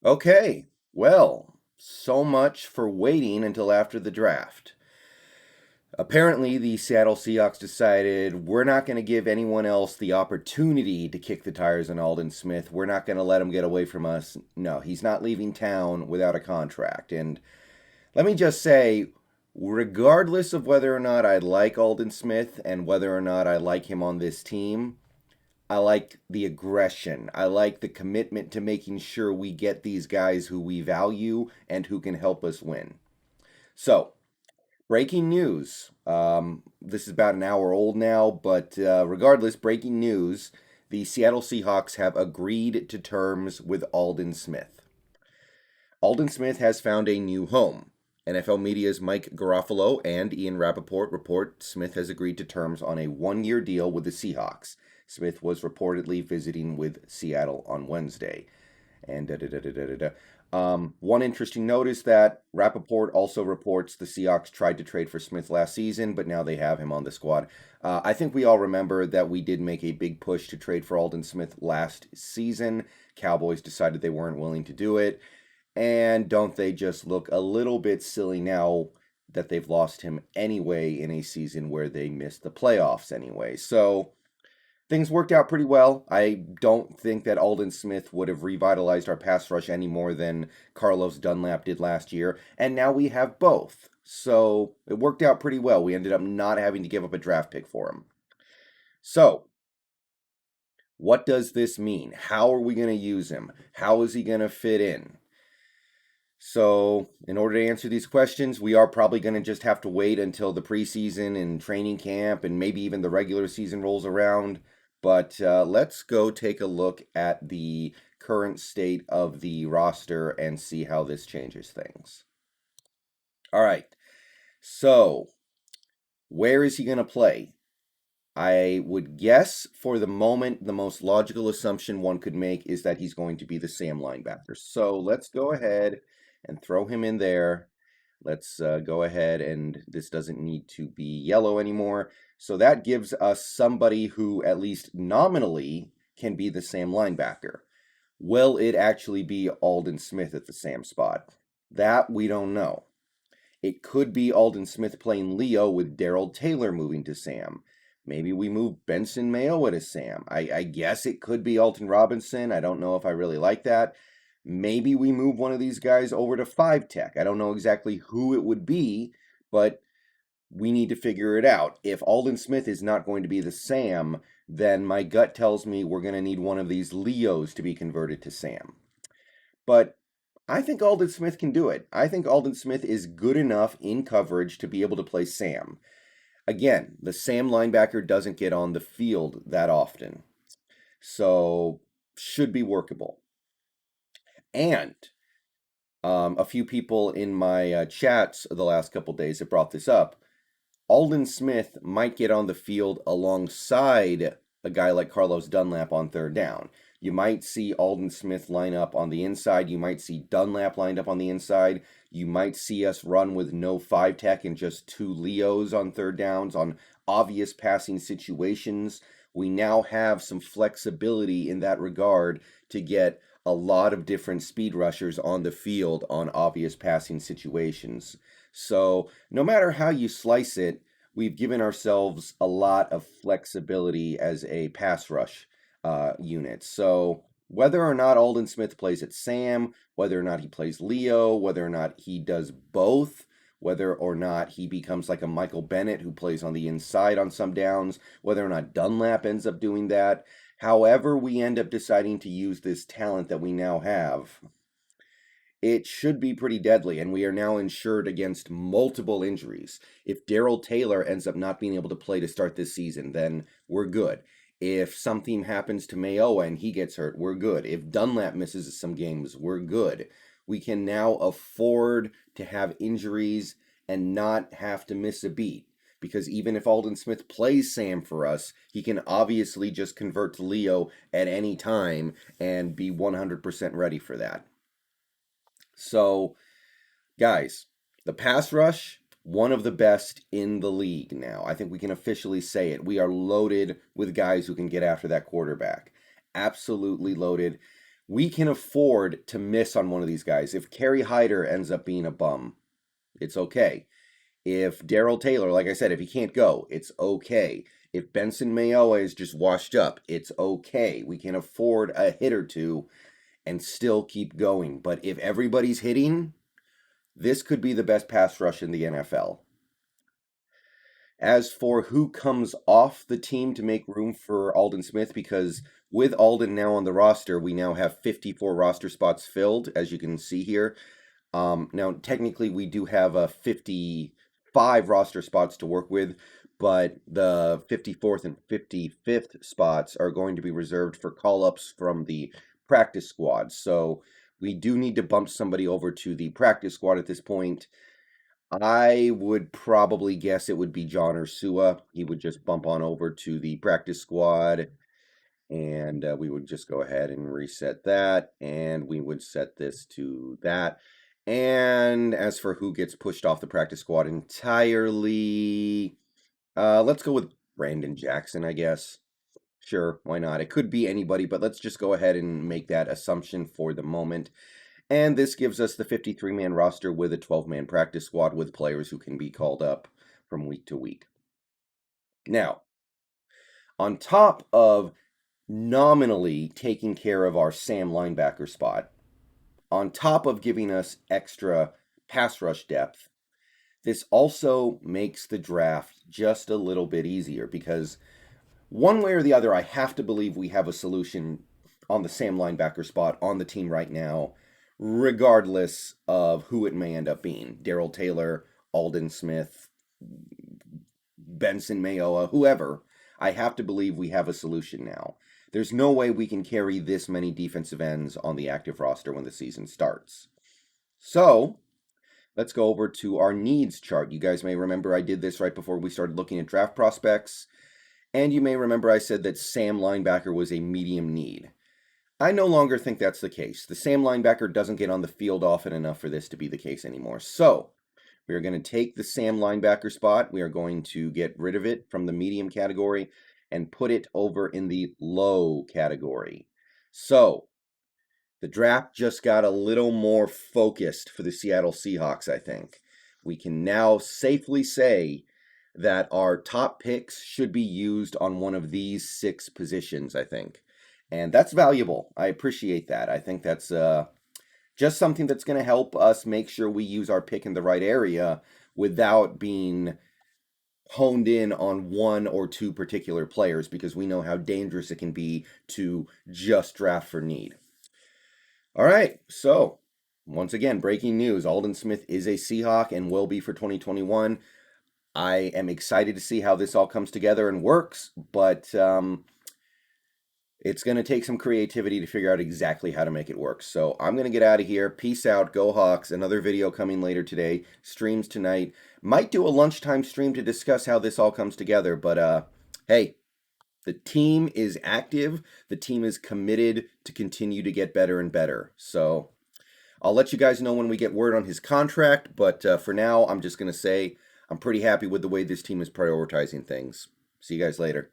Okay, well, so much for waiting until after the draft. Apparently, the Seattle Seahawks decided we're not going to give anyone else the opportunity to kick the tires on Aldon Smith. We're not going to let him get away from us. No, he's not leaving town without a contract. And let me just say, regardless of whether or not I like Aldon Smith and whether or not I like him on this team, I like the aggression. I like the commitment to making sure we get these guys who we value and who can help us win. So, breaking news. This is about an hour old now, but regardless, breaking news. The Seattle Seahawks have agreed to terms with Aldon Smith. Aldon Smith has found a new home. NFL Media's Mike Garofalo and Ian Rappaport report Smith has agreed to terms on a one-year deal with the Seahawks. Smith was reportedly visiting with Seattle on Wednesday. And one interesting note is that Rappaport also reports the Seahawks tried to trade for Smith last season, but now they have him on the squad. I think we all remember that we did make a big push to trade for Aldon Smith last season. Cowboys decided they weren't willing to do it. And don't they just look a little bit silly now that they've lost him anyway in a season where they missed the playoffs anyway? So things worked out pretty well. I don't think that Aldon Smith would have revitalized our pass rush any more than Carlos Dunlap did last year. And now we have both. So it worked out pretty well. We ended up not having to give up a draft pick for him. So, what does this mean? How are we going to use him? How is he going to fit in? So, in order to answer these questions, we are probably going to just have to wait until the preseason and training camp and maybe even the regular season rolls around. But let's go take a look at the current state of the roster and see how this changes things. All right. So, where is he going to play? I would guess for the moment, the most logical assumption one could make is that he's going to be the Sam linebacker. So, let's go ahead and throw him in there. Let's go ahead, and this doesn't need to be yellow anymore. So that gives us somebody who at least nominally can be the Sam linebacker. Will it actually be Aldon Smith at the Sam spot? That we don't know. It could be Aldon Smith playing Leo with Darrell Taylor moving to Sam. Maybe we move Benson Mayowa to Sam. I guess it could be Alton Robinson. I don't know if I really like that. Maybe we move one of these guys over to 5 tech. I don't know exactly who it would be, but we need to figure it out. If Aldon Smith is not going to be the Sam, then my gut tells me we're going to need one of these Leos to be converted to Sam. But I think Aldon Smith can do it. I think Aldon Smith is good enough in coverage to be able to play Sam. Again, the Sam linebacker doesn't get on the field that often. So, should be workable. And a few people in my chats the last couple days have brought this up. Aldon Smith might get on the field alongside a guy like Carlos Dunlap on third down. You might see Aldon Smith line up on the inside. You might see Dunlap lined up on the inside. You might see us run with no 5 tech and just 2 Leos on third downs on obvious passing situations. We now have some flexibility in that regard to get a lot of different speed rushers on the field on obvious passing situations. So, no matter how you slice it, we've given ourselves a lot of flexibility as a pass rush unit. So, whether or not Aldon Smith plays at Sam, whether or not he plays Leo, whether or not he does both, whether or not he becomes like a Michael Bennett who plays on the inside on some downs, whether or not Dunlap ends up doing that, however we end up deciding to use this talent that we now have, it should be pretty deadly, and we are now insured against multiple injuries. If Darrell Taylor ends up not being able to play to start this season, then we're good. If something happens to Mayowa and he gets hurt, we're good. If Dunlap misses some games, we're good. We can now afford to have injuries and not have to miss a beat. Because even if Aldon Smith plays Sam for us, he can obviously just convert to Leo at any time and be 100% ready for that. So, guys, the pass rush, one of the best in the league now. I think we can officially say it. We are loaded with guys who can get after that quarterback. Absolutely loaded. we can afford to miss on one of these guys. If Kerry Hyder ends up being a bum, it's okay. If Darrell Taylor, like I said, if he can't go, it's okay. If Benson Mayowa is just washed up, it's okay. We can afford a hit or two and still keep going. But if everybody's hitting, this could be the best pass rush in the NFL. As for who comes off the team to make room for Aldon Smith, because with Aldon now on the roster, we now have 54 roster spots filled, as you can see here. Now, technically, we do have a 55 roster spots to work with, but the 54th and 55th spots are going to be reserved for call-ups from the practice squad. So we do need to bump somebody over to the practice squad at this point. I would probably guess it would be John or Sua. He would just bump on over to the practice squad, and we would just go ahead and reset that, and we would set this to that. And as for who gets pushed off the practice squad entirely, let's go with Brandon Jackson, I guess. Sure, why not? It could be anybody, but let's just go ahead and make that assumption for the moment. And this gives us the 53-man roster with a 12-man practice squad with players who can be called up from week to week. Now, on top of nominally taking care of our Sam linebacker spot, on top of giving us extra pass rush depth, this also makes the draft just a little bit easier because one way or the other, I have to believe we have a solution on the Sam linebacker spot on the team right now, regardless of who it may end up being. Darrell Taylor, Aldon Smith, Benson Mayowa, whoever. I have to believe we have a solution now. There's no way we can carry this many defensive ends on the active roster when the season starts. So, let's go over to our needs chart. You guys may remember I did this right before we started looking at draft prospects. And you may remember I said that Sam linebacker was a medium need. I no longer think that's the case. The Sam linebacker doesn't get on the field often enough for this to be the case anymore. So, we are going to take the Sam linebacker spot. We are going to get rid of it from the medium category and put it over in the low category. So, the draft just got a little more focused for the Seattle Seahawks, I think. We can now safely say that our top picks should be used on one of these 6 positions, I think. And that's valuable. I appreciate that. I think that's just something that's going to help us make sure we use our pick in the right area without being honed in on 1 or 2 particular players, because we know how dangerous it can be to just draft for need. All right, so once again, breaking news. Aldon Smith is a Seahawk and will be for 2021. I am excited to see how this all comes together and works, but it's going to take some creativity to figure out exactly how to make it work. So I'm going to get out of here. Peace out. Go Hawks. Another video coming later today. Streams tonight. Might do a lunchtime stream to discuss how this all comes together. But hey, the team is active. The team is committed to continue to get better and better. So I'll let you guys know when we get word on his contract. But for now, I'm just going to say I'm pretty happy with the way this team is prioritizing things. See you guys later.